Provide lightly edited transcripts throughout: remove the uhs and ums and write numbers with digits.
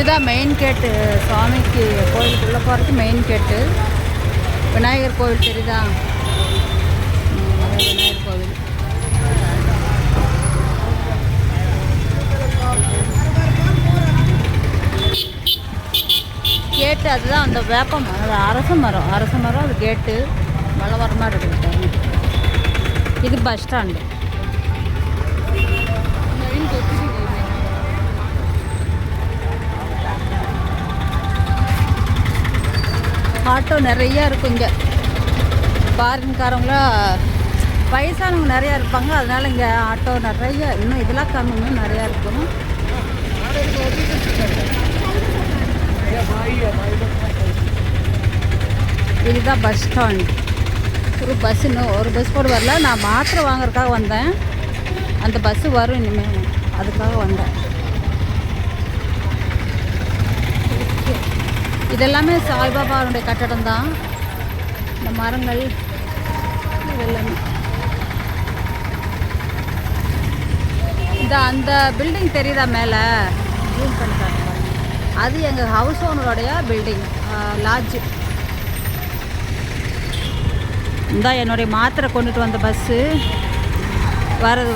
இதுதான் மெயின் கேட்டு, சுவாமிக்கு கோயிலுக்குள்ளே போகிறதுக்கு மெயின் கேட்டு. விநாயகர் கோவில் தெரியுதா? விநாயகர் கோவில். கேட்டு அதுதான் அந்த வேப்ப மரம், அரச மரம் அது கேட்டு மழை வர மாதிரி இருக்குது. இது பஸ் ஸ்டாண்டு. ஆட்டோ நிறையா இருக்கும் இங்கே. பார்க்கிங்காரங்களாம் வயசானவங்க நிறையா இருப்பாங்க, அதனால் இங்கே ஆட்டோ நிறைய, இன்னும் இதெல்லாம் கம்மிங்க நிறையா இருக்கும். இதுதான் பஸ் ஸ்டாண்ட். ஒரு பஸ் இன்னும் ஒரு பஸ் கூட வரல. நான் மாத்திரை வாங்குறதுக்காக வந்தேன். அந்த பஸ்ஸு வரும் இனிமேல், அதுக்காக வந்தேன். இதெல்லாமே சாய்பாபாவுடைய கட்டடம் தான். இந்த மரங்கள் இதெல்லாமே. அந்த பில்டிங் தெரியுதா மேலே? ஜூம் பண்ணி காட்டுறாங்க. அது எங்கள் ஹவுஸ் ஓனருடைய பில்டிங், லாட்ஜு. இந்த என்னுடைய மாத்திரை கொண்டுட்டு வந்த பஸ்ஸு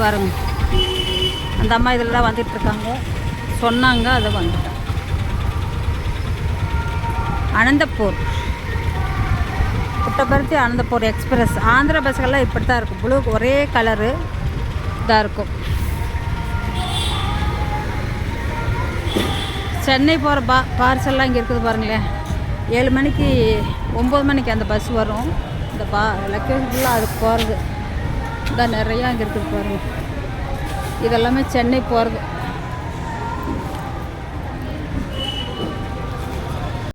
வருங்க. அந்த அம்மா இதில் வந்துட்டுருக்காங்க, சொன்னாங்க, அதை வந்துட்டேன். அனந்தப்பூர், புட்டபர்த்தி அனந்தப்பூர் எக்ஸ்பிரஸ். ஆந்திரா பஸ்ஸுகள்லாம் இப்படி தான் இருக்கும், ப்ளூ ஒரே கலரு இதாக இருக்கும். சென்னை போகிற பார்சல்லாம் இங்கே இருக்குது பாருங்களேன். 7 மணிக்கு 9 மணிக்கு அந்த பஸ் வரும். இந்த லக்கேஜ் ஃபுல்லாக அதுக்கு போகிறது இதான் நிறையா இங்கே இருக்குது பாருங்கள். இதெல்லாமே சென்னை போகிறது.